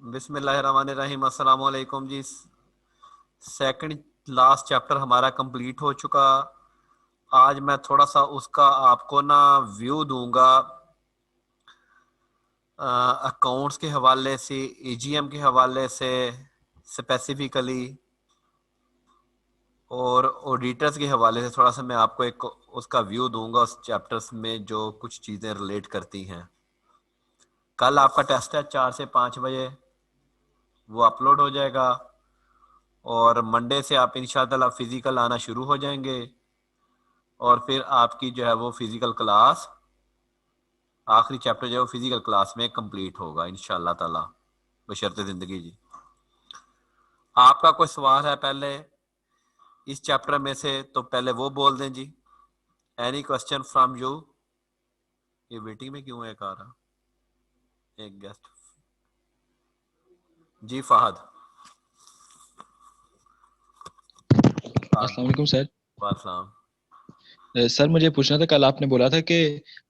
बिस्मिल्लाहिर्रहमानिर्रहीम। अस्सलाम वालेकुम जी। सेकंड लास्ट चैप्टर हमारा कंप्लीट हो चुका। आज मैं थोड़ा सा उसका आपको ना व्यू दूंगा अकाउंट्स के हवाले से, एजीएम के हवाले से स्पेसिफिकली, और ऑडिटर्स के हवाले से थोड़ा सा मैं आपको एक उसका व्यू दूंगा उस चैप्टर्स में जो कुछ चीज़ें रिलेट करती हैं। कल आपका टेस्ट है 4 से 5 बजे, वो अपलोड हो जाएगा और मंडे से आप इंशाल्लाह फिजिकल आना शुरू हो जाएंगे और फिर आपकी जो है वो फिजिकल क्लास, आखिरी चैप्टर जो है वो फिजिकल क्लास में कंप्लीट होगा इंशाल्लाह ताला, बशर्ते जिंदगी जी। आपका कोई सवाल है पहले इस चैप्टर में से तो पहले वो बोल दें जी। Any question from you? ये वेटिंग में क्यों है आ रहा एक गेस्ट? जी फहद। अस्सलाम वालेकुम सर। वालेकुम। सर मुझे पूछना था, कल आपने बोला था कि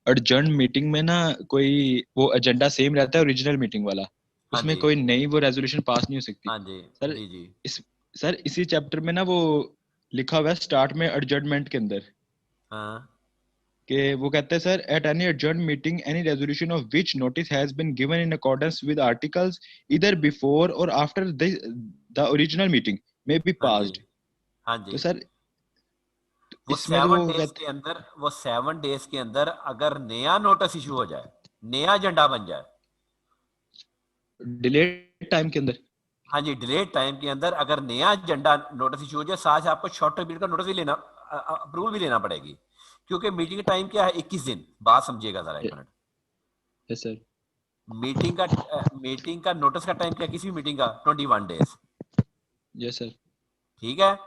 अर्जेंट मीटिंग में ना कोई वो एजेंडा सेम रहता है ओरिजिनल मीटिंग वाला, हाँ उसमें जी, कोई नई वो रेजोल्यूशन पास नहीं हो सकती। हाँ जी, सर जी जी। इस सर इसी चैप्टर में ना वो लिखा हुआ है स्टार्ट में एडजर्नमेंट के अंदर हाँ कि वो कहते हैं sir at any adjourn meeting any resolution of which notice has been given in accordance with articles either before और after the original meeting may be हाँ जी, पास्ड। हाँ तो जी। सर वो इसमें तो सेवन वो डेज कहते के अंदर, वो 7 डेज के अंदर अगर नया नोटिस इशू हो जाए, नया एजेंडा बन जाए, डिलेड टाइम के अंदर। हाँ जी, डिलेड टाइम के अंदर अगर नया एजेंडा नोटिस इशू हो जाए, साथ आपको शॉर्ट टर्म पीरियड का नोटिस भी लेना, अप्रूवल भी लेना पड़ेगी, क्योंकि मीटिंग का टाइम क्या है? 21 दिन। बात समझिएगा जरा एक मिनट। Yes sir. मीटिंग का नोटिस का टाइम क्या, किसी भी मीटिंग का 21 डेज। Yes sir. ठीक है।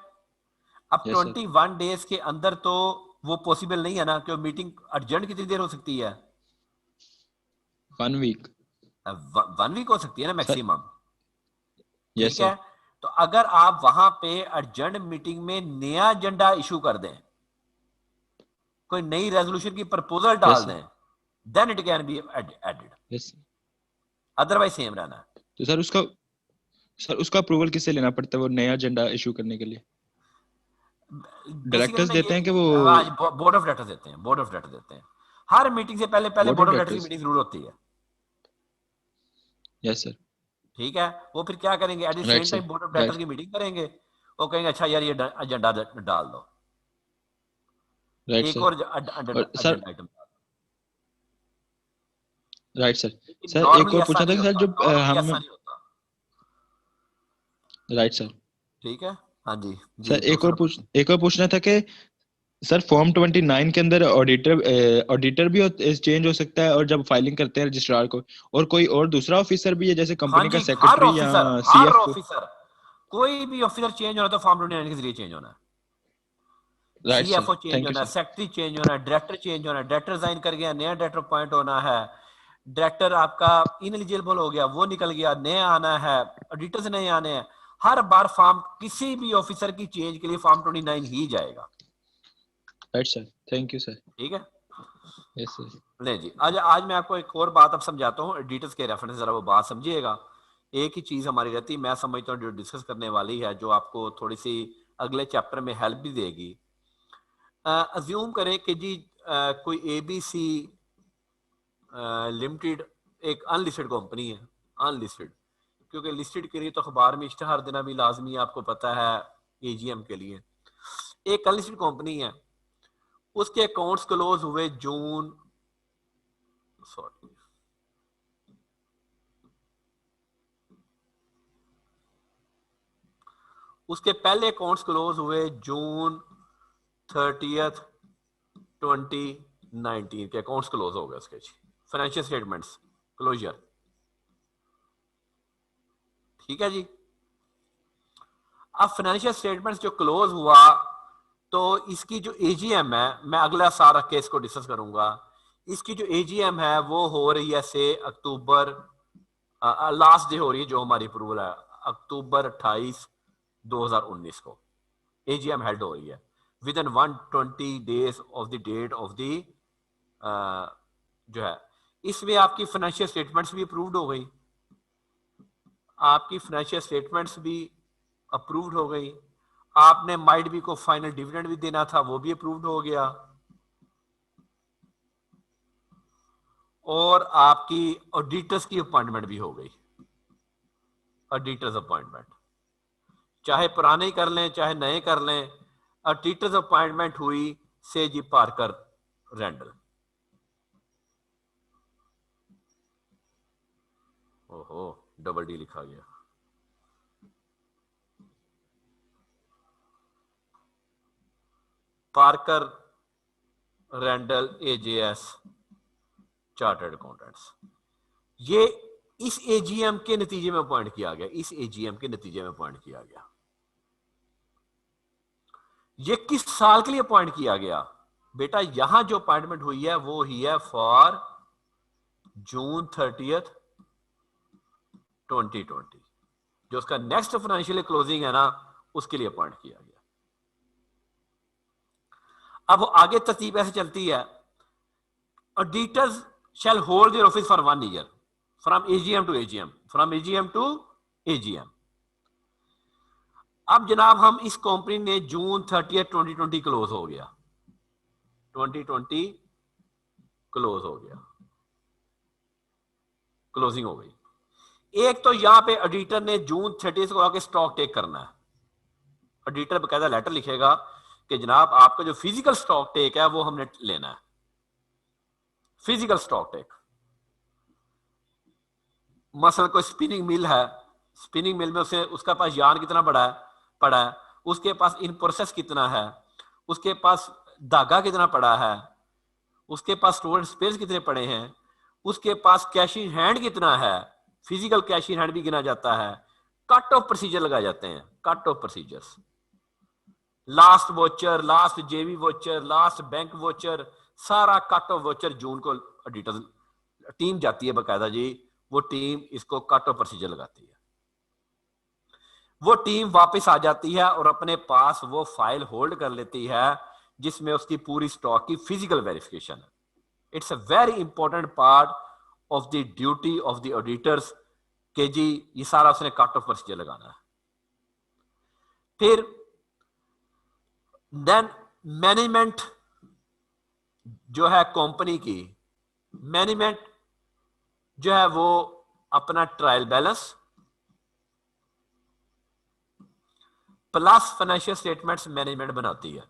अब यस सर। 21 डेज के अंदर तो वो पॉसिबल नहीं है ना, कि मीटिंग अर्जेंट कितनी देर हो सकती है? 1 वीक। 1 वीक हो सकती है ना सर। मैक्सिमम। यस ठीक है। सर। तो अगर आप वहां पे अर्जेंट मीटिंग में नया एजेंडा इशू कर दें, कोई नई रेजोल्यूशन की प्रपोजल यस डाल सर। दें, then it can be added. Yes. Otherwise same रहना है। तो सर उसका अप्रूवल किससे लेना पड़ता है वो नया एजेंडा इशू करने के लिए? बेसिकली डायरेक्टर्स ना ये देते हैं कि वो? आज बोर्ड ऑफ डायरेक्टर्स देते हैं, बोर्ड ऑफ डायरेक्टर्स देते हैं। हर मीटिंग से पहले पहले board board of of directors की डायरेक्टर्स। मीटिंग जरूर होती है। Yes sir. ठीक है। वो फिर क्या करेंगे? At the right same sir. Time board of directors right. की मीटिंग करेंगे। वो कहेंगे अच्छा यार, ये एजेंडा डाल दो, राइट एक सर। और और sir. Agenda item. Right sir. लेकिन सर एक नॉर्मली और ऐसा पूछना था नहीं कि सर होता, जो नॉर्मली हम। ऐसा नहीं होता। Right sir. ठीक है। हाँ जी जी, सर दूसरा पूछो। एक और पूछना था कि सर फॉर्म 29 के अंदर ऑडिटर भी चेंज हो सकता है और जब फाइलिंग करते हैं रजिस्ट्रार को, और कोई और दूसरा ऑफिसर भी है जैसे हाँ कंपनी का जी, हर सेक्रेटरी या ऑफिसर, हर सीएफओ? ऑफिसर, कोई भी ऑफिसर चेंज होना तो फॉर्म 29 के जरिए चेंज होना है। Right sir. CFO change thank you होना है, सर। सेक्रेटरी चेंज होना है, डायरेक्टर चेंज होना है, डायरेक्टर रिजाइन कर गया, नया डायरेक्टर अपॉइंट होना है, डायरेक्टर आपका इनएलिजिबल हो गया, वो निकल गया, नया आना है, ऑडिटर्स नए आने हैं। हर बार फॉर्म, किसी भी ऑफिसर की चेंज के लिए फॉर्म 29 ही जाएगा। Right sir. Thank you sir. ठीक है। Yes sir. नहीं जी, आज आज मैं आपको एक और बात अब समझाता हूँ एडिटर्स के रेफरेंस, जरा वो बात समझिएगा। एक ही चीज हमारी रहती, मैं समझता हूँ जो डिस्कस करने वाली है, जो आपको थोड़ी सी अगले चैप्टर में हेल्प भी देगी। अज्यूम करें कि जी कोई एबीसी लिमिटेड एक अनलिस्टेड कंपनी है। अनलिस्टेड, क्योंकि लिस्टेड के लिए तो अखबार में इश्तहार देना भी लाजमी है, आपको पता है, एजीएम के लिए। एक अनलिस्टेड कंपनी है, उसके अकाउंट्स क्लोज हुए जून, सॉरी, उसके पहले अकाउंट्स क्लोज हुए जून 30 2019 के अकाउंट्स क्लोज हो गए उसके। Financial statements closure. ठीक है जी। अब फाइनेंशियल स्टेटमेंट्स जो क्लोज हुआ, तो इसकी जो एजीएम है, मैं अगला साल रख के इसको डिस्कस करूंगा। इसकी जो एजीएम है वो हो रही है से अक्टूबर, लास्ट डे हो रही है जो हमारी अप्रूवल है, अक्टूबर 28 2019 को एजीएम हेल्ड हो रही है, within 120 days of the date of the जो है। इसमें आपकी फाइनेंशियल स्टेटमेंट्स भी अप्रूव्ड हो गई। आपकी फाइनेंशियल स्टेटमेंट्स भी अप्रूव्ड हो गई, आपने माइट बी को फाइनल डिविडेंड भी देना था, वो भी अप्रूव्ड हो गया, और आपकी ऑडिटर्स की अपॉइंटमेंट भी हो गई। ऑडिटर्स अपॉइंटमेंट चाहे पुराने कर लें चाहे नए कर लें, ऑडिटर्स अपॉइंटमेंट हुई से जी पार्कर रैंडल। ओहो, डबल डी लिखा गया। Parker Randall AJS chartered accountants, ये इस एजीएम के नतीजे में अपॉइंट किया गया, इस एजीएम के नतीजे में अपॉइंट किया गया। ये किस साल के लिए अपॉइंट किया गया? बेटा यहां जो अपॉइंटमेंट हुई है वो ही है फॉर जून 30, 2020। जो उसका नेक्स्ट फाइनेंशियल क्लोजिंग है ना, उसके लिए अपॉइंट किया गया। अब आगे तरतीब ऐसे चलती है, auditors shall hold their office for 1 year from AGM to AGM, from AGM to AGM. अब जनाब हम इस कंपनी ने जून 30, 2020 क्लोज हो गया, 2020 क्लोज हो गया, क्लोजिंग हो गई। एक तो यहां पे ऑडिटर ने जून 30 को आके स्टॉक टेक करना है। ऑडिटर बकायदा लेटर लिखेगा कि जनाब आपका जो फिजिकल स्टॉक टेक है वो हमने लेना है, फिजिकल स्टॉक टेक। मसलन कोई स्पिनिंग मिल है, स्पिनिंग मिल में उसे उसका पास यार्न कितना पड़ा है, उसके पास इन प्रोसेस कितना है, उसके पास धागा कितना पड़ा है, उसके पास स्टोरेज स्पेस कितने पड़े हैं, उसके पास कैश इन हैंड कितना है, फिजिकल कैश इन हैंड भी गिना जाता है, कट ऑफ प्रोसीजर लगाए जाते हैं, cut off procedures, last voucher, last जेवी वोचर, लास्ट बैंक वोचर, सारा कट ऑफ वोचर जून को ऑडिटर टीम जाती है बकायदा जी, वो टीम इसको कट ऑफ प्रोसीजर लगाती है। वो टीम वापस आ जाती है और अपने पास वो फाइल होल्ड कर लेती है जिसमें उसकी पूरी स्टॉक की फिजिकल वेरिफिकेशन है। It's a very important part of the duty of the auditors के जी ये सारा उसने कट ऑफ प्रोसीजर लगाना है। फिर देन मैनेजमेंट जो है कंपनी की, मैनेजमेंट जो है वो अपना trial balance plus financial statements management बनाती है।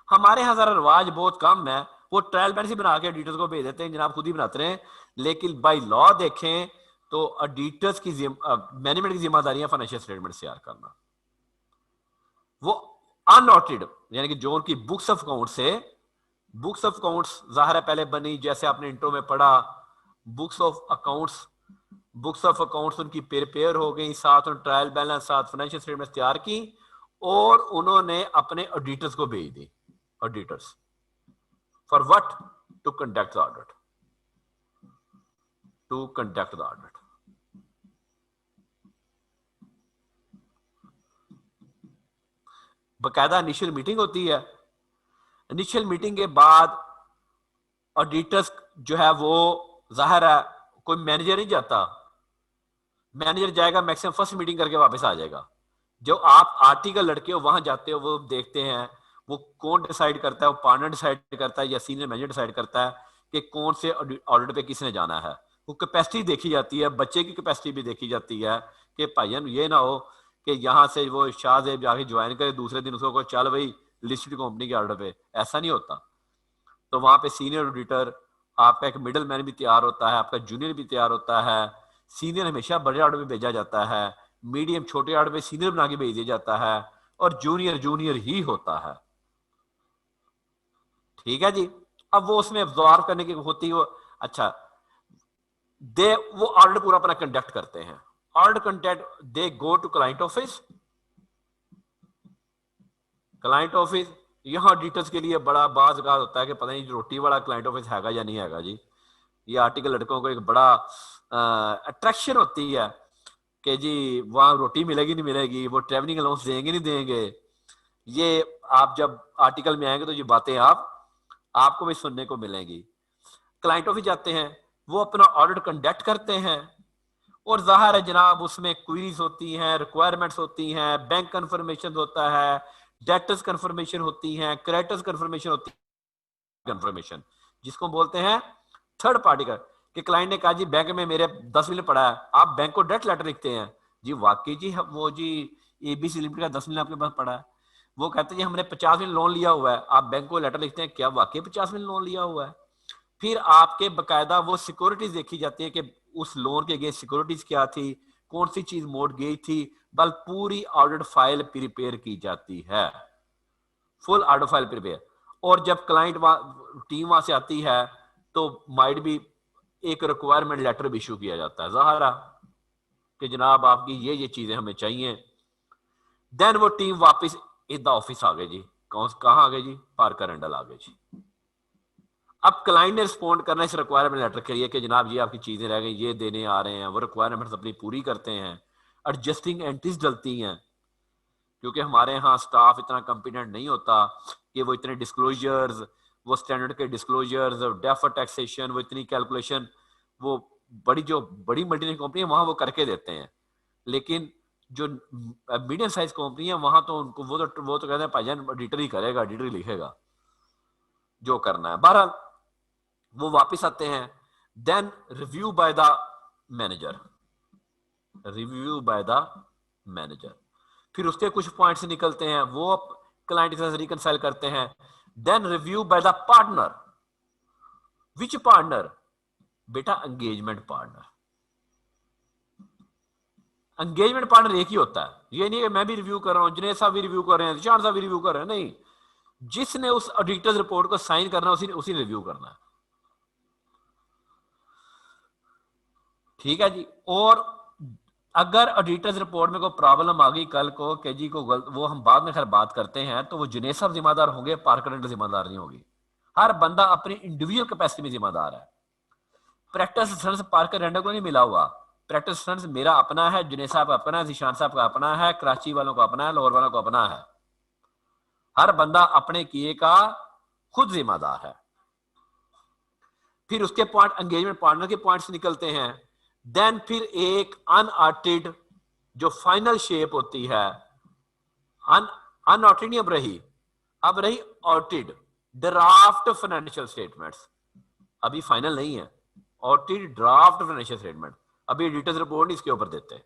हमारे यहां जरा रिवाज बहुत कम है, वो ट्रायल बैलेंस ही बना के ऑडिटर्स को भेज देते हैं, जनाब खुद ही बनाते हैं। लेकिन बाय लॉ देखें तो ऑडिटर्स की मैनेजमेंट की जिम्मेदारी है फाइनेंशियल स्टेटमेंट तैयार करना। वो अनऑडिटेड यानी कि जो उनकी बुक्स ऑफ अकाउंट से, बुक्स ऑफ अकाउंट्स जाहिर है पहले बनी, जैसे आपने इंट्रो में पढ़ा, books of accounts, books of accounts उनकी प्रिपेयर हो गई, साथ उन ट्रायल बैलेंस, साथ फाइनेंशियल स्टेटमेंट तैयार की और उन्होंने अपने ऑडिटर्स को भेज दी। Auditors for what? To conduct the audit, to conduct the audit. बकायदा इनिशियल मीटिंग होती है, इनिशियल मीटिंग के बाद ऑडिटर्स जो है वो जाहिर है कोई मैनेजर नहीं जाता, मैनेजर जाएगा मैक्सिमम फर्स्ट मीटिंग करके वापस आ जाएगा। जो आप आर्टिकल लड़के हो वहां जाते हो, वो देखते हैं वो कौन डिसाइड करता है, वो पार्टनर डिसाइड करता है या सीनियर मैनेजर डिसाइड करता है कि कौन से ऑडिट पे किसने जाना है। वो कैपेसिटी देखी जाती है, बच्चे की कैपेसिटी भी देखी जाती है कि भाईजान ये ना हो कि यहाँ से वो शाहजेब जाके ज्वाइन करे, दूसरे दिन उसको चल भाई लिस्टेड कंपनी के ऑर्डर पे, ऐसा नहीं होता। तो वहां पे सीनियर ऑडिटर, आपका एक मिडिल मैन भी तैयार होता है, आपका जूनियर भी तैयार होता है। सीनियर हमेशा बड़े ऑर्डर में भेजा जाता है, मीडियम छोटे ऑर्डर में सीनियर बना के भेज दिया जाता है, और जूनियर जूनियर ही होता है। ठीक है जी। अब वो उसमें अब्जॉर्व करने की होती है, अच्छा दे वो ऑर्डर पूरा अपना कंडक्ट करते हैं। Order conduct, they go to client office, client office यहां ऑडिटर्स के लिए बड़ा बाज़ होता है कि पता नहीं रोटी वाला क्लाइंट ऑफिस हैगा या नहीं हैगा जी। ये आर्टिकल लड़कों को एक बड़ा अट्रैक्शन होती है कि जी वहां रोटी मिलेगी नहीं मिलेगी, वो ट्रेवलिंग अलाउंस देंगे नहीं देंगे। ये आप जब आर्टिकल में आएंगे तो ये बातें आपको भी सुनने को मिलेंगी। क्लाइंट ऑफिस जाते हैं, वो अपना ऑडिट कंडक्ट करते हैं, और जाहिर है जनाब उसमें क्वेरीज होती हैं, रिक्वायरमेंट्स होती हैं, बैंक कंफर्मेशन होता है, डेटर्स कंफर्मेशन होती हैं, क्रेडिटर्स कंफर्मेशन होती है, कंफर्मेशन जिसको बोलते हैं थर्ड पार्टी का, कि क्लाइंट ने कहा जी बैंक में मेरे 10 मिलियन पड़ा है, आप बैंक को डेट लेटर लिखते हैं जी, वाकई जी वो जी एबीसी लिमिटेड का 10 मिलियन आपके पास पड़ा है, वो कहते हैं जी हमने 50 मिलियन लोन लिया हुआ है, आप बैंक को लेटर लिखते हैं क्या वाकई 50 मिलियन लोन लिया हुआ है, फिर आपके बकायदा वो सिक्योरिटीज देखी जाती है कि उस लोन के अगेंस्ट सिक्योरिटीज क्या थी, कौन सी चीज मोड़ गई थी, बल पूरी ऑडिट फाइल प्रिपेयर की जाती है, फुल ऑडिट फाइल प्रिपेयर। और जब क्लाइंट टीम वहां से आती है तो माइट भी एक रिक्वायरमेंट लेटर भी इशू किया जाता है ज़ाहिर कि जनाब आपकी ये चीजें हमें चाहिए। देन वो टीम वापस इधर ऑफिस आ गई जी, कहां आ गए जी, पार्कर एंडल आ गए जी। अब क्लाइंट ने रिस्पॉन्ड करना इस रिक्वायरमेंट लेटर के लिए कि जनाब ये आपकी चीजें रह गई, ये देने आ रहे हैं, वो रिक्वायरमेंट्स अपनी पूरी करते हैं, एडजस्टिंग एंट्रीज डलती हैं, क्योंकि हमारे यहाँ स्टाफ इतना कॉम्पिटेंट नहीं होता कि वो इतने डिस्क्लोजर्स, वो स्टैंडर्ड के डिस्क्लोजर्स, डेफर टैक्सेशन, वो इतनी कैलकुलेशन, वो जो बड़ी मल्टीनेशनल कंपनी है वहां वो करके देते हैं, लेकिन जो मीडियम साइज कंपनी है वहां तो उनको वो तो कहते हैं भाईजान ऑडिटर ही करेगा, ऑडिटर ही लिखेगा जो करना है। बहरहाल वो वापस आते हैं, then review by the manager, review by the manager, फिर उसके कुछ पॉइंट्स निकलते हैं, वो क्लाइंट के साथ रिकंसाइल करते हैं, then review by the partner, which partner, बेटा एंगेजमेंट पार्टनर। एंगेजमेंट पार्टनर एक ही होता है, ये नहीं कि मैं भी रिव्यू कर रहा हूं, जुनेद साहब भी रिव्यू कर रहे हैं, निशान साहब भी रिव्यू कर रहे हैं, नहीं, जिसने उस ऑडिटर्स रिपोर्ट को साइन करना उसी उसी रिव्यू करना है, ठीक है जी। और अगर ऑडिटर्स रिपोर्ट में कोई प्रॉब्लम आ गई कल को कि जी को वो हम बाद में खैर बात करते हैं, तो वो जुनेद साहब जिम्मेदार होंगे, पार्कर एंडल जिम्मेदार नहीं होगी, हर बंदा अपनी इंडिविजुअल कैपेसिटी में जिम्मेदार है। प्रैक्टिस पार्कर एंडल को नहीं मिला हुआ, प्रैक्टिस मेरा अपना है, जुनेद साहब का अपना है, जिशान साहब का अपना है, कराची वालों का अपना है, लाहौर वालों का अपना है, हर बंदा अपने किए का खुद जिम्मेदार है। फिर उसके पॉइंट एंगेजमेंट पार्टनर के पॉइंट्स निकलते हैं, देन फिर एक अनऑडिटेड जो फाइनल शेप होती है, अनऑडिटेड नहीं अब रही ऑडिटेड ड्राफ्ट फाइनेंशियल स्टेटमेंट्स, अभी फाइनल नहीं है, ऑडिटेड ड्राफ्ट फाइनेंशियल स्टेटमेंट, अभी एडिटर्स रिपोर्ट नहीं इसके ऊपर देते।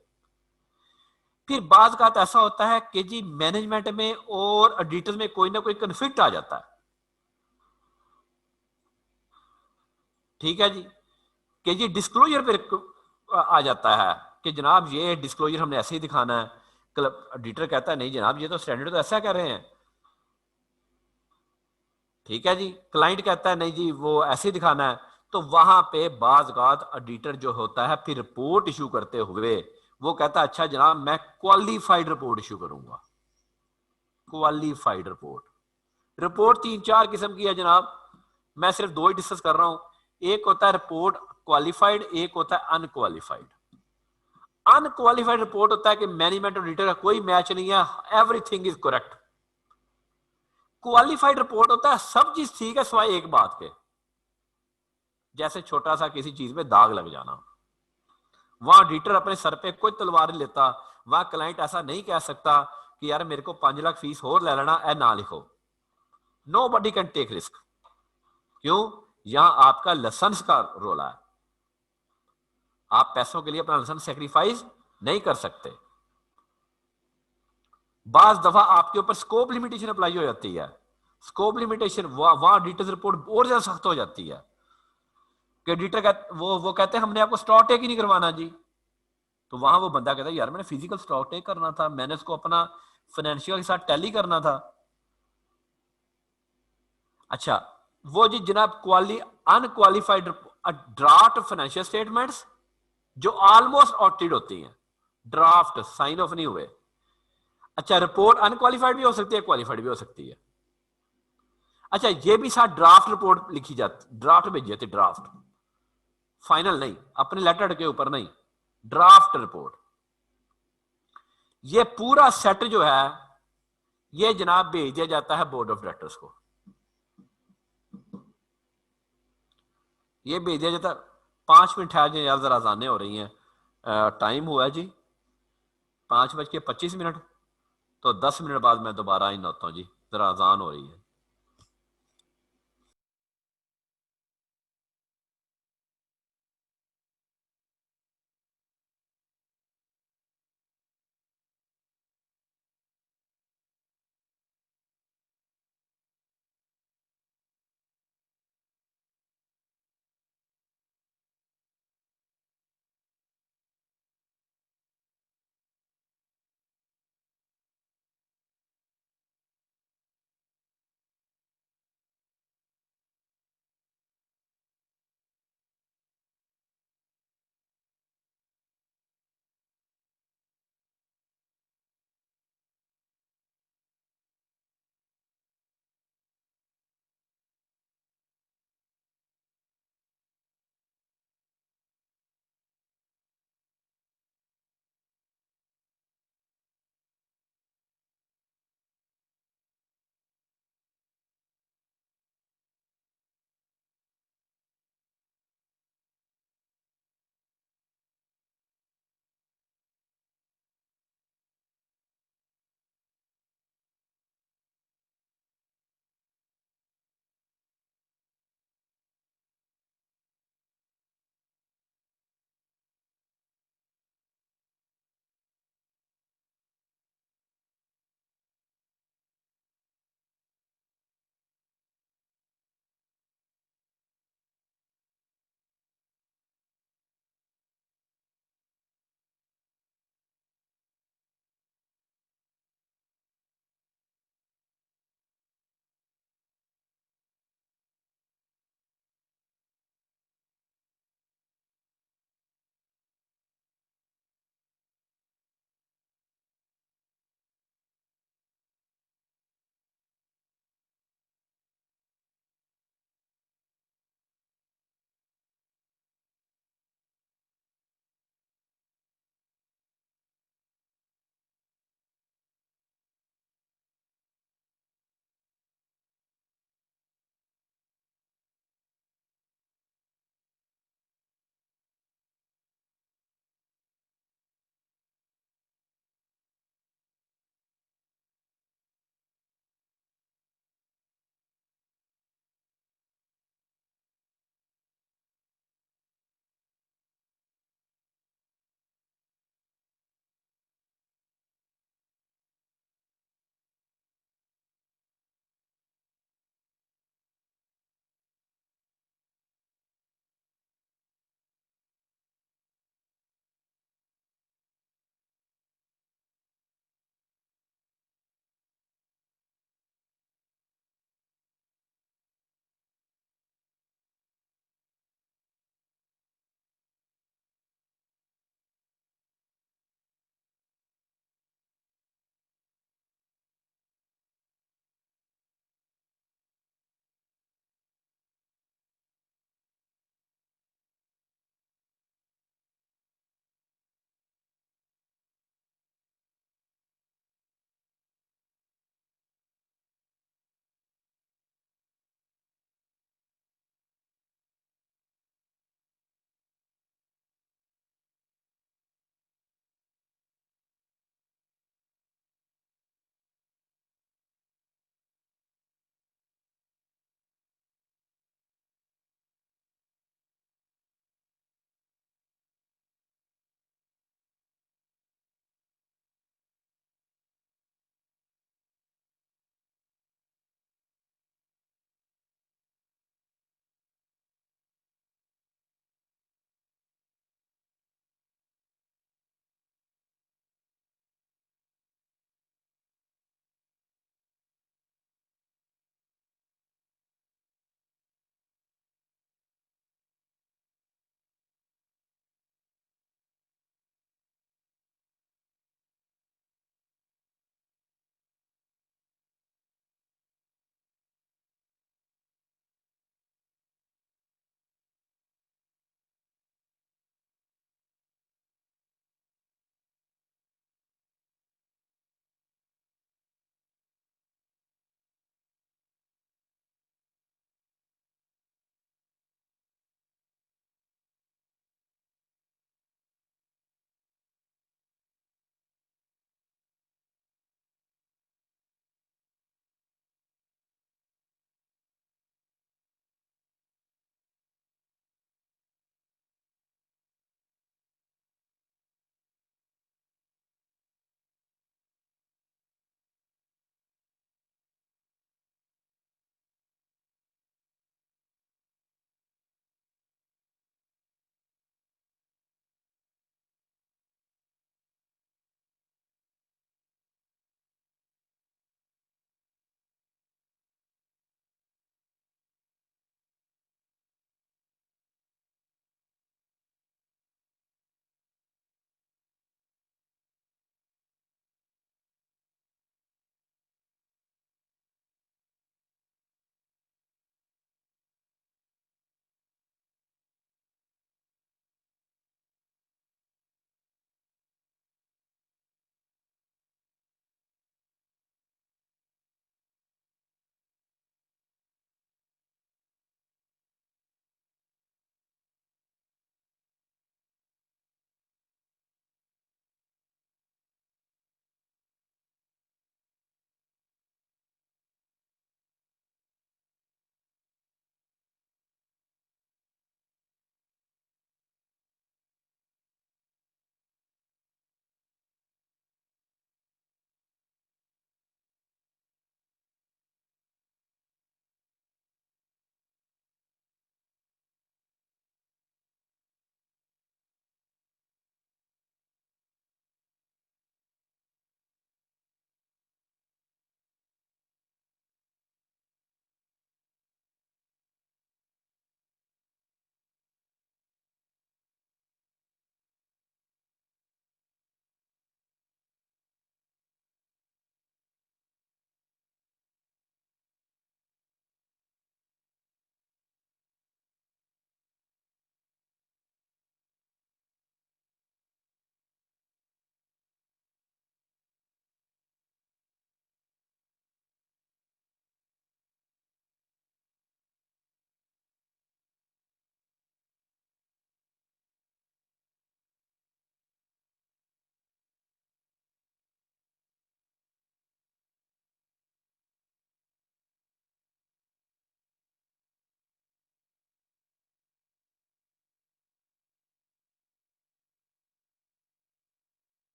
फिर बात का ऐसा होता है कि जी मैनेजमेंट में और ऑडिटर्स में कोई ना कोई कन्फ्लिक्ट आ जाता है, ठीक है जी, कि जी डिस्क्लोजर पे आ जाता है कि जनाब ये डिस्क्लोजर हमने ऐसे ही दिखाना है, ऑडिटर कहता है नहीं जनाब ये तो स्टैंडर्ड तो ऐसा कर रहे हैं, ठीक है जी, क्लाइंट कहता है नहीं जी वो ऐसे ही दिखाना है, तो वहां पे बाज़ ऑडिटर जो होता है फिर रिपोर्ट इशू करते हुए वो कहता है अच्छा जनाब मैं क्वालिफाइड रिपोर्ट इशू करूंगा, क्वालिफाइड रिपोर्ट, रिपोर्ट 3-4 किस्म की है जनाब, मैं सिर्फ 2 ही डिस्कस कर रहा हूं, एक होता है रिपोर्ट क्वालिफाइड, एक होता है अनक्वालिफाइड। अनक्वालिफाइड रिपोर्ट होता है कि मैनेजमेंट और ऑडिटर का कोई मैच नहीं है, everything is correct. Qualified report होता है सब चीज ठीक है सिवाय एक बात के, जैसे छोटा सा किसी चीज में दाग लग जाना, वहां ऑडिटर अपने सर पे कोई तलवार नहीं लेता, वहां क्लाइंट ऐसा नहीं कह सकता कि यार मेरे को 5 लाख फीस और ले लेना है ना लिखो, nobody can take risk, क्यों, यहां आपका लाइसेंस का रोल है, आप पैसों के लिए अपना लाइसेंस सेक्रीफाइस नहीं कर सकते। बाज दफा आपके ऊपर स्कोप लिमिटेशन अप्लाई हो जाती है, स्कोप लिमिटेशन वहां ऑडिटर्स रिपोर्ट और ज्यादा सख्त हो जाती है कि ऑडिटर वो कहते हैं हमने आपको स्टॉक टेक ही नहीं करवाना जी, तो वहां वो बंदा कहता है यार मैंने फिजिकल स्टॉक टेक करना था, मैंने उसको अपना फाइनेंशियल के साथ टैली करना था। अच्छा वो जी जनाब अनक्वालिफाइड ड्राफ्ट फाइनेंशियल स्टेटमेंट्स जो ऑलमोस्ट ऑडिटेड होती हैं, ड्राफ्ट साइन ऑफ नहीं हुए, अच्छा रिपोर्ट अनक्वालिफाइड भी हो सकती है, क्वालिफाइड भी हो सकती है, अच्छा ये भी साथ ड्राफ्ट रिपोर्ट लिखी जाती, ड्राफ्ट भेजी जाती, ड्राफ्ट फाइनल नहीं, अपने लेटर के ऊपर नहीं, ड्राफ्ट रिपोर्ट, ये पूरा सेट जो है ये जनाब भेज दिया जाता है बोर्ड ऑफ डायरेक्टर्स को, ये भेज दिया जाता। 5 मिनट है यार जरा आजाने हो रही हैं, टाइम हुआ है जी 5:25। तो 10 मिनट बाद मैं दोबारा इन होता हूँ जी, जरा अजान हो रही है।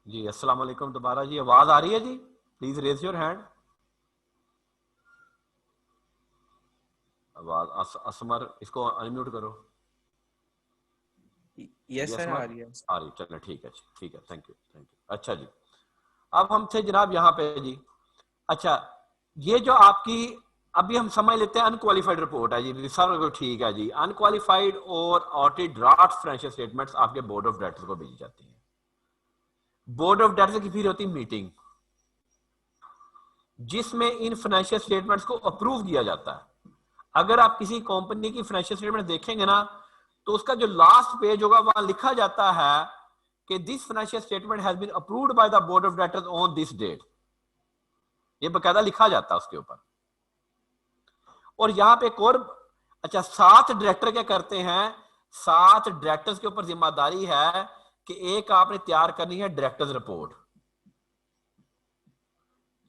जी अस्सलाम वालेकुम दोबारा जी, आवाज आ रही है जी? Please raise your hand. आवाज असमर, इसको अनम्यूट करो। यस जी सर, असमर आ रही है। आ रही, चलो ठीक है जी, ठीक है, थैंक यू थैंक यू। अच्छा जी, अब हम थे जनाब यहाँ पे जी। अच्छा, ये जो आपकी अभी हम समझ लेते हैं अनक्वालिफाइड रिपोर्ट है जी, सर ठीक है जी। अनक्वालिफाइड और ऑडिट ड्राफ्ट फाइनेंशियल स्टेटमेंट्स आपके बोर्ड ऑफ डायरेक्टर्स को भेजी जाती है। बोर्ड ऑफ डायरेक्टर्स की फिर होती है मीटिंग, जिसमें इन फाइनेंशियल स्टेटमेंट्स को अप्रूव किया जाता है। अगर आप किसी कंपनी की फाइनेंशियल स्टेटमेंट देखेंगे ना, तो उसका जो लास्ट पेज होगा वहां लिखा जाता है कि this financial statement has been approved by the board of directors on this date. ये बकायदा लिखा जाता है उसके ऊपर। और यहां पे एक और, अच्छा, 7 डायरेक्टर क्या करते हैं? 7 डायरेक्टर्स के ऊपर जिम्मेदारी है कि एक आपने तैयार करनी है डायरेक्टर्स रिपोर्ट,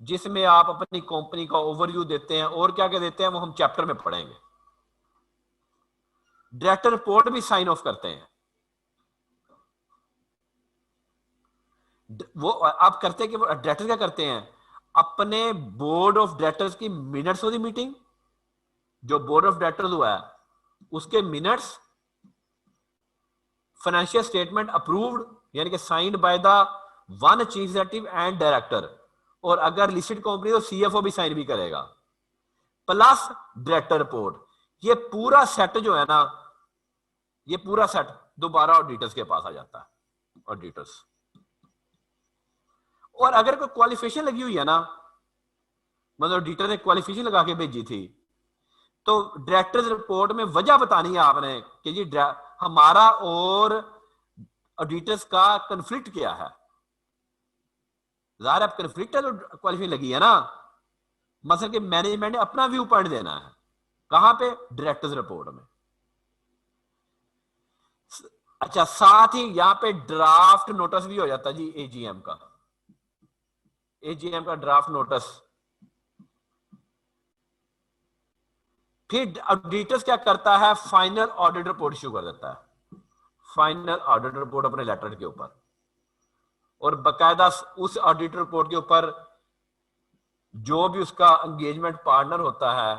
जिसमें आप अपनी कंपनी का ओवरव्यू देते हैं और क्या क्या देते हैं वो हम चैप्टर में पढ़ेंगे। डायरेक्टर रिपोर्ट भी साइन ऑफ करते हैं। वो आप करते हैं कि डायरेक्टर क्या करते हैं? अपने बोर्ड ऑफ डायरेक्टर्स की मिनट्स ऑफ द मीटिंग, जो बोर्ड ऑफ डायरेक्टर्स हुआ है उसके मिनट्स, फाइनेंशियल स्टेटमेंट अप्रूव्ड यानी कि signed by the one chief executive and director, और अगर लिस्टेड कंपनी तो सीएफओ भी साइन भी करेगा, प्लस डायरेक्टर रिपोर्ट। ये पूरा सेट जो है ना, ये पूरा सेट दोबारा ऑडिटर्स के पास आ जाता है। ऑडिटर्स, और अगर कोई क्वालिफिकेशन लगी हुई है ना, मतलब ऑडिटर ने क्वालिफिकेशन लगा के भेजी थी, तो डायरेक्टर्स रिपोर्ट में वजह बतानी है आपने कि जी हमारा और ऑडिटर्स का कंफ्लिक्ट क्या है। जाहिर है कंफ्लिक्ट है तो क्वालिफिकेशन लगी है ना, मतलब कि मैनेजमेंट ने अपना व्यू पॉइंट देना है। कहां पे? डायरेक्टर्स रिपोर्ट में। अच्छा, साथ ही यहां पे ड्राफ्ट नोटिस भी हो जाता है जी, एजीएम का, एजीएम का ड्राफ्ट नोटिस। फिर ऑडिटर्स क्या करता है? फाइनल ऑडिट रिपोर्ट इश्यू कर देता है, फाइनल ऑडिट रिपोर्ट अपने लेटर के ऊपर, और बकायदा उस ऑडिट रिपोर्ट के ऊपर जो भी उसका एंगेजमेंट पार्टनर होता है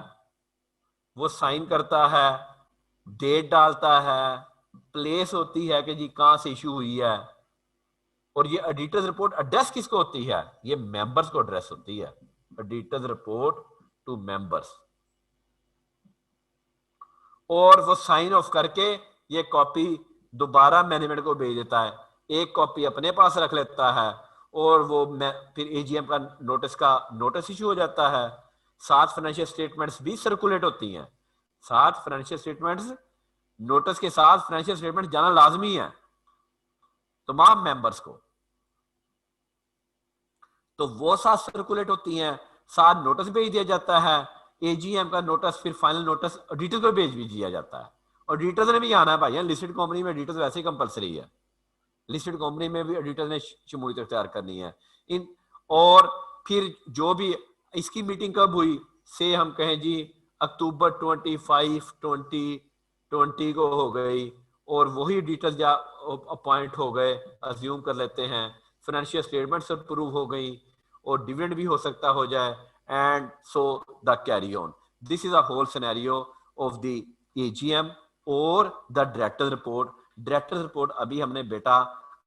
वो साइन करता है, डेट डालता है, प्लेस होती है कि जी कहां से इश्यू हुई है। और ये ऑडिटर्स रिपोर्ट एड्रेस किसको होती है? ये मेंबर्स को एड्रेस होती है, ऑडिटर्स रिपोर्ट टू मेंबर्स। और वो साइन ऑफ करके ये कॉपी दोबारा मैनेजमेंट को भेज देता है, एक कॉपी अपने पास रख लेता है, और वो फिर एजीएम का नोटिस इश्यू हो जाता है। 7 फाइनेंशियल स्टेटमेंट्स भी सर्कुलेट होती हैं। 7 फाइनेंशियल स्टेटमेंट्स, नोटिस के साथ फाइनेंशियल स्टेटमेंट जाना लाजमी है तमाम मेंबर्स को। तो वो 7 सर्कुलेट होती हैं, 7 नोटिस भेज दिया जाता है, एजीएम का नोटिस, फिर फाइनल नोटिस ऑडिटर को भेज भी दिया जाता है। ऑडिटर्स ने भी आना है भाई, लिस्टेड कंपनी में ऑडिटर्स वैसे ही कंपलसरी है, लिस्टेड कंपनी में भी ऑडिटर ने शमूलियत इख्तियार करनी है इन। और फिर जो भी इसकी मीटिंग कब हुई, से हम कहें जी अक्टूबर 25 2020 को हो गई, और वही ऑडिटर्स या अपॉइंट हो गए, अज्यूम कर लेते हैं, फाइनेंशियल स्टेटमेंट्स अप्रूव हो गई, और डिविडेंड भी हो सकता हो जाए, and so the carry on. This is a whole scenario of the AGM और the director report. Director report अभी हमने बेटा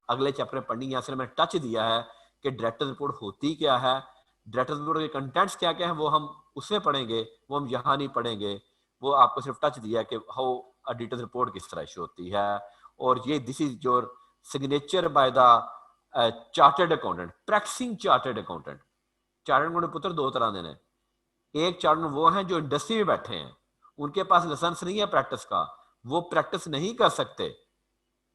अगले चैप्टर में पढ़नी है, इसलिए मैंने टच दिया है कि डायरेक्टर रिपोर्ट होती क्या है, डायरेक्टर रिपोर्ट के कंटेंट्स क्या क्या है वो हम उसमें पढ़ेंगे, वो हम यहाँ नहीं पढ़ेंगे। वो आपको सिर्फ टच दिया है कि हाउ ऑडिटर रिपोर्ट किस तरह इशू होती है। और ये this is your signature by the chartered accountant, practising chartered accountant. Chartered accountant पुत्र 2 तरह देने, एक चार्टर्ड वो हैं जो इंडस्ट्री में बैठे हैं, उनके पास लाइसेंस नहीं है प्रैक्टिस का, वो प्रैक्टिस नहीं कर सकते,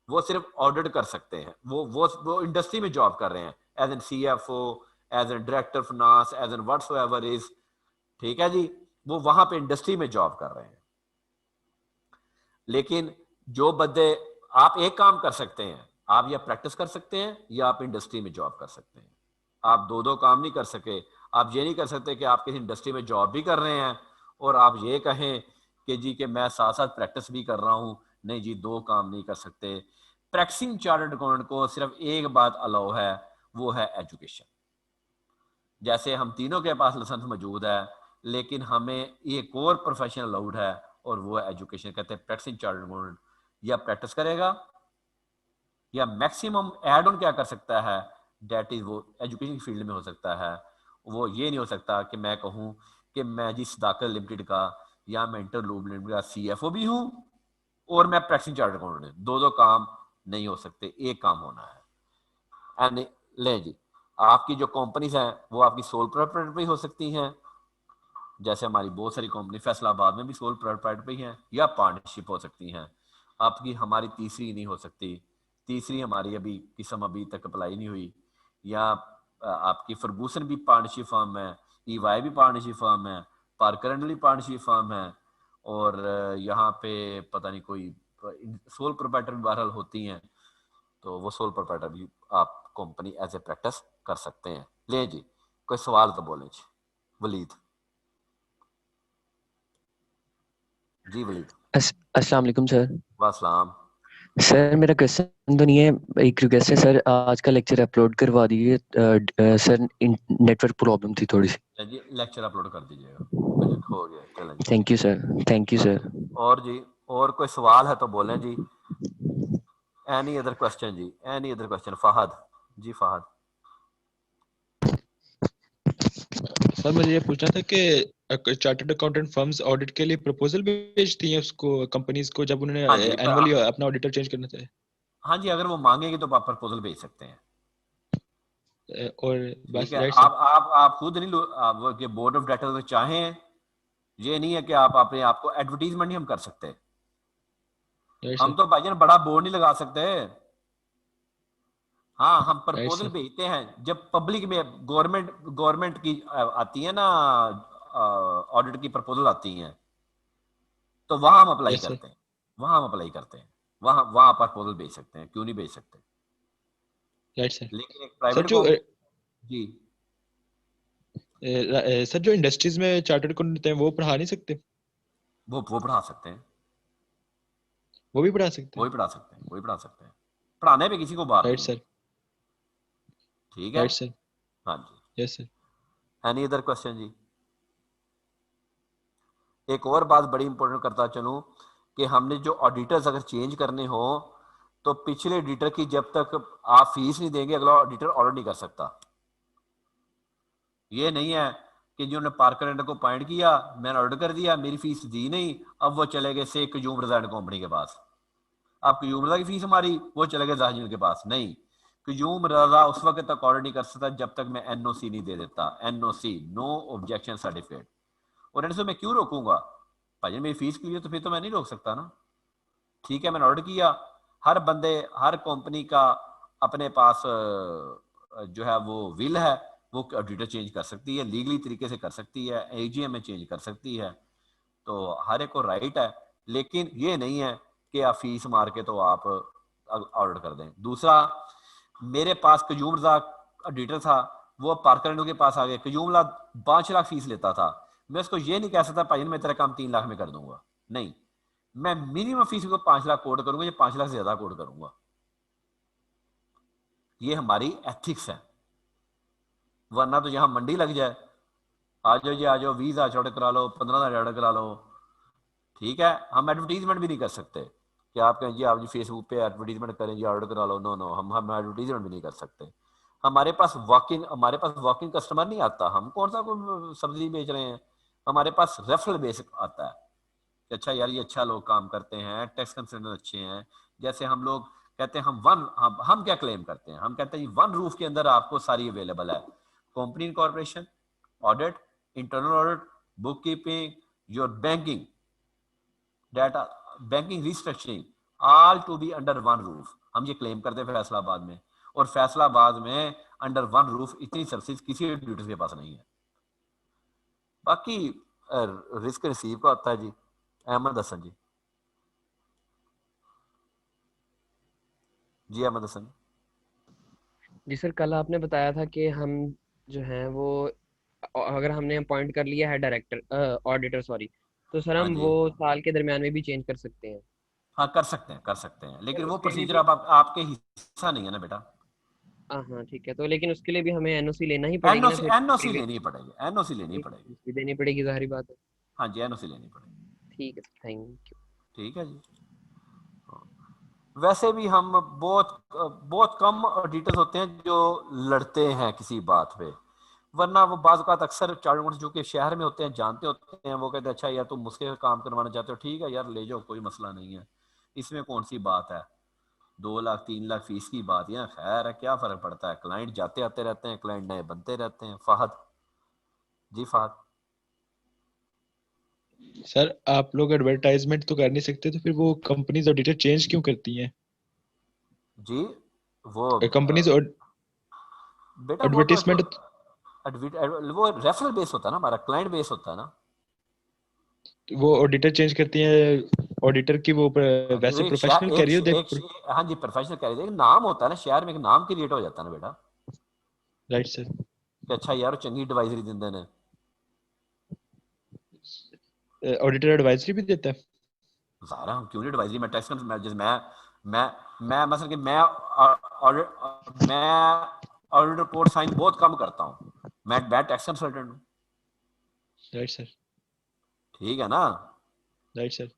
वो सिर्फ ऑडिट कर सकते हैं। वो इंडस्ट्री में जॉब कर रहे हैं, as an CFO, as an director finance, as an whatsoever is, ठीक है जी, वो वहां पे इंडस्ट्री में जॉब कर रहे हैं। लेकिन जो बंदे, आप एक काम कर सकते हैं, आप या प्रैक्टिस कर सकते हैं या आप इंडस्ट्री में जॉब कर सकते हैं। आप दो काम नहीं कर सके। आप ये नहीं कर सकते कि आप किसी इंडस्ट्री में जॉब भी कर रहे हैं और आप ये कहें कि जी कि मैं साथ साथ प्रैक्टिस भी कर रहा हूं। नहीं जी, 2 काम नहीं कर सकते। प्रैक्टिसिंग चार्टर्ड अकाउंटेंट को सिर्फ एक बात अलाउ है, वो है एजुकेशन। जैसे हम तीनों के पास लाइसेंस मौजूद है, लेकिन हमें एक और प्रोफेशन अलाउड है, और वो है एजुकेशन। कहते हैं प्रैक्टिसिंग चार्टर्ड अकाउंटेंट या प्रैक्टिस करेगा, या मैक्सिमम एड ऑन क्या कर सकता है, डेट इज वो एजुकेशन फील्ड में हो सकता है। वो ये नहीं हो सकता कि मैं कहूँ कि मैं जी सदाकत लिमिटेड का या मैं इंटरलूब लिमिटेड का CFO भी हूँ और मैं प्रैक्टिसिंग चार्टर्ड अकाउंटेंट, दो काम नहीं हो सकते, एक काम होना है। एंड ले जी, आपकी जो कंपनीज हैं वो आपकी सोल प्रोप्राइटर भी हो सकती हैं, जैसे हमारी बहुत सारी कंपनी फैसलाबाद में भी सोल प्रोप्राइटर भी हैं, या पार्टनरशिप हो सकती हैं आपकी। हमारी तीसरी नहीं हो सकती, तीसरी हमारी अभी किस्म अभी तक अप्लाई नहीं हुई। या आपकी फर्गूसन भी पार्टनरशिप फर्म है, EY भी पार्टनरशिप फर्म है, पार्कर एंड पार्टनरशिप फर्म है, और यहाँ पे पता नहीं कोई सोल प्रोप्राइटर भी बहरहाल होती हैं, तो वो सोल प्रोप्राइटर भी आप कंपनी एज ए प्रैक्टिस कर सकते हैं। ले जी, कोई सवाल तो बोले जी वलीद। जी वलीद। अस्सलाम वालेकुम सर। वासलाम। सर मेरा क्वेश्चन तो नहीं है, एक रिक्वेस्ट है सर, आज का लेक्चर अपलोड करवा दीजिए सर, नेटवर्क प्रॉब्लम थी थोड़ी सी। जी लेक्चर अपलोड कर दीजिएगा, हो गया, चलें जी। Thank you sir, thank you हाँ सर। जी, और जी, और कोई सवाल है तो बोलें जी। एनी अदर क्वेश्चन जी, any other question? Fahad ji, Fahad. Sir मुझे ये पूछना था कि चार्टर्ड अकाउंटेंट फर्म्स ऑडिट के लिए प्रपोजल भेजती हैं उसको, कंपनीज को, जब उन्होंने हाँ जी, एनुअली अपना ऑडिटर चेंज करना चाहे। हाँ जी, अगर वो मांगेंगे तो आप प्रपोजल भेज सकते हैं। और ठीक बस, है, राइट सर। आप खुद नहीं आप के बोर्ड ऑफ डायरेक्टर में चाहें, ये नहीं है कि आप अपने आप को एडवर्टीजमेंट नहीं हम कर सकते। राइट हम सर। तो भाईजान बड़ा बोर्ड नहीं लगा सकते। हाँ, हम राइट प्रपोजल सर। भेजते हैं जब पब्लिक में गवर्नमेंट गवर्नमेंट की आती है ना, ऑडिट की प्रपोजल आती हैं, तो वहां हम अप्लाई यस सर। करते हैं, वहां हम अप्लाई करते हैं, वहां वहां प्रपोजल भेज सकते हैं, क्यों नहीं भेज सकते। Right sir. लेकिन एक सर प्राइवेट जो कंपनी जी, सर जो इंडस्ट्रीज में चार्टर्ड अकाउंटेंट हैं वो पढ़ा नहीं सकते? वो पढ़ा सकते हैं, वो भी पढ़ा सकते वो हैं? ही पढ़ा सकते हैं, वो ही पढ़ा सकते हैं, पढ़ाने पे किसी को बार राइट नहीं है। सर। ठीक है। Right sir. हाँ जी। Yes sir. Any other question जी? एक और बात बड़ी इंपॉर्टेंट करता चलूं कि हमने जो ऑडिटर्स अगर चेंज करने हो, तो पिछले ऑडिटर की जब तक आप फीस नहीं देंगे, अगला ऑडिटर ऑडिट नहीं कर सकता। ये नहीं है कि जिन्होंने पार्कर एंड को पॉइंट किया, मैंने ऑर्डर कर दिया, मेरी फीस दी नहीं, अब वो चले गए से क्यूम रजा कंपनी के पास, अब क्यूम रजा की फीस हमारी, वो चले गए जाहिर के पास। नहीं, क्यूम रजा उस वक्त तक ऑर्डर नहीं कर सकता जब तक मैं NOC नहीं दे देता, NOC, नो ऑब्जेक्शन सर्टिफिकेट। और इनसे मैं क्यों रोकूंगा भाई, मेरी फीस के लिए, तो फिर तो मैं नहीं रोक सकता ना। ठीक है, मैंने ऑर्डर किया, हर बंदे हर कंपनी का अपने पास जो है वो विल है, वो ऑडिटर चेंज कर सकती है, लीगली तरीके से कर सकती है, AGM में चेंज कर सकती है, तो हर एक को राइट है। लेकिन ये नहीं है कि आप फीस मार के तो आप ऑर्डर कर दें। दूसरा, मेरे पास कयूम रजा ऑडिटर था, वो पार्कर के पास आ गए, कयूम ला 5 लाख फीस लेता था, मैं उसको ये नहीं कह सकता भाई मैं तेरा काम 3 लाख में कर दूंगा, नहीं, मैं मिनिमम फीस को 5 लाख कोड करूंगा, या 5 लाख से ज्यादा कोड करूंगा। ये हमारी एथिक्स है, वरना तो यहां मंडी लग जाए, आ जाओ जी, आ जाओ, 20,000 ऑर्डर करा लो, 15,000 ऑर्डर करा लो। ठीक है, हम एडवर्टीजमेंट भी नहीं कर सकते कि आप कहें जी आप जी फेसबुक पे एडवर्टीजमेंट करें जी, ऑर्डर करा लो, नो नो, हम एडवर्टीजमेंट भी नहीं कर सकते। हमारे पास वॉकिंग कस्टमर नहीं आता, हम कौन सा कोई सब्जी बेच रहे हैं, हमारे पास रेफरल बेस आता है कि अच्छा यार ये अच्छा लोग काम करते हैं, टैक्स कंसल्टेंट अच्छे हैं। जैसे हम लोग कहते हैं हम क्या क्लेम करते हैं, हम कहते हैं वन रूफ के अंदर आपको सारी अवेलेबल है, company incorporation, audit, internal audit, book keeping, your banking data, banking restructuring, all to be under one roof. हम ये क्लेम करते हैं फैसलाबाद में, और फैसलाबाद में अंडर वन रूफ इतनी सर्विस किसी ऑडिटर के पास नहीं है। बाकी रिस्क रिसीव का होता है जी। अहमद हसन जी, जी अहमद हसन। जी सर, कल आपने बताया था कि हम जो हैं वो अगर हमने अपॉइंट कर लिया है डायरेक्टर ऑडिटर सॉरी, तो सर हाँ हम जी, वो साल के दरमियान में भी चेंज कर सकते हैं। हाँ कर सकते हैं, कर सकते हैं, सर लेकिन वो उसके लिए प्रोसीजर भी अब आपके हिस्सा नहीं है ना बेटा। हाँ ठीक है, तो लेकिन उसके लिए भी हमें एनओसी लेना ही पड़ेगी ना एनओसी फिर एनओसी प्रीवियस। लेनी पड़ेगी, एनओसी लेनी पड़ेगी। एनओसी देनी पड़ेगी, जाहिर बात है। हाँ जी, एनओसी लेनी पड़ेगी। ठीक है, थैंक यू। ठीक है जी। वैसे भी हम बहुत बहुत कम ऑडिटर्स होते हैं जो लड़ते हैं किसी बात पे, वरना वो बाज़ औक़ात अक्सर चार्टर्ड अकाउंटेंट्स जो कि शहर में होते हैं, जानते होते हैं, वो कहते हैं अच्छा यार तुम मुझसे काम करवाना चाहते हो, ठीक है यार ले जाओ, कोई मसला नहीं है, इसमें कौन सी बात है, 2 लाख 3 लाख फीस की बात है, खैर है, क्या फ़र्क पड़ता है, क्लाइंट जाते आते रहते हैं, क्लाइंट नए बनते रहते हैं। फ़हद जी, फ़हद सर आप लोग एडवर्टाइजमेंट तो कर नहीं सकते, तो फिर वो कंपनीज ऑडिटर चेंज क्यों करती हैं? जी, वो कंपनीज बेटा वो तो एडवर्टीजमेंट, वो रेफरल बेस होता है ना, हमारा क्लाइंट बेस होता है ना। वो ऑडिटर चेंज करती हैं, ऑडिटर की वो वैसे एक प्रोफेशनल शहर कैरियर देख। हाँ जी, प्रोफेशनल कह रहे थे, एक नाम होता है ना शहर में, एक नाम क्रिएट हो जाता है ना बेटा, राइट सर। कि अच्छा यार चंगी एडवाइजरी दिंदे ने। ऑडिटर एडवाइजरी भी देता है? ज़ाहिर है, हम क्यों नहीं एडवाइजरी, मैं टैक्स मैं मतलब कि मैं ऑडिट रिपोर्ट साइन बहुत कम करता हूँ, मैं टैक्स कंसल्टेंट हूँ। Right sir. ठीक है ना। Right sir.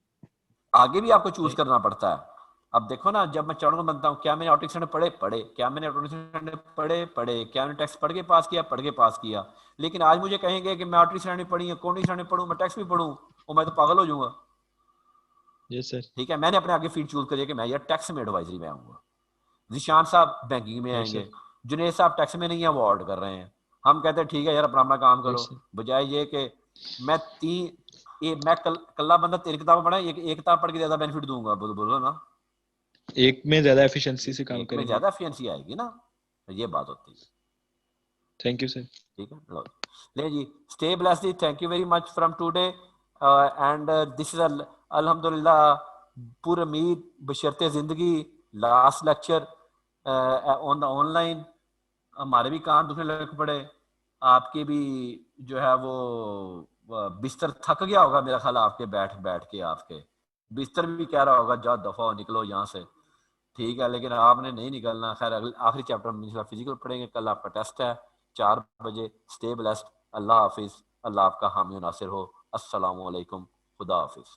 आगे भी आपको चूज करना पड़ता है। अब देखो ना, जब मैं चार्टर्ड बनता हूँ, क्या मैंने ऑडिट स्टैंडर्ड पढ़े, क्या मैंने ऑडिट स्टैंडर्ड पढ़े, क्या मैंने टैक्स पढ़ के पास किया। लेकिन आज मुझे कहेंगे कि मैं ऑडिट स्टैंडर्ड पढ़ी है, अकाउंटिंग स्टैंडर्ड पढ़ूँ, मैं टैक्स भी पढ़ूँ, और मैं तो पागल हो जाऊंगा। Yes sir. ठीक है, मैंने अपने आगे फील्ड चूज करी कि मैं यार टैक्स में एडवाइजरी में आऊंगा, निशान साहब बैंकिंग में राइट आएंगे, सर। जुनेद साहब टैक्स में नहीं है, वो ऑडिट कर रहे हैं। हम कहते हैं ठीक है यार अपना अपना काम राइट करो, सर। बजाय ये कि मैं मैं कल्ला बंदा 3 किताबें पढ़ा, एक किताब पढ़ के ज्यादा बेनिफिट दूंगा, बोलो बोलो ना। एक में ज्यादा एफिशिएंसी से काम एक में करेंगे। ज्यादा एफिशिएंसी आएगी ना, ये बात होती है। Thank you sir. ठीक है, लो ले जी, स्टे ब्लेस्ड जी, thank you very much from today, and this is अल्हम्दुलिल्लाह पूरी उम्मीद बशर्ते जिंदगी last lecture on the online, हमारे भी कान दुखने लग पड़े, आपके भी जो है वो बिस्तर थक गया होगा मेरा ख्याल, आपके बैठ बैठ के आपके बिस्तर भी कह रहा होगा जा दफा हो, निकलो यहाँ से। ठीक है, लेकिन आपने नहीं निकलना। खैर अगले आखिरी चैप्टर में फिजिकल पढ़ेंगे, कल आपका टेस्ट है 4 बजे। स्टे ब्लेस्ड, अल्लाह हाफिज, अल्लाह आपका हामी नासिर हो। अस्सलाम वालेकुम, खुदा हाफिज।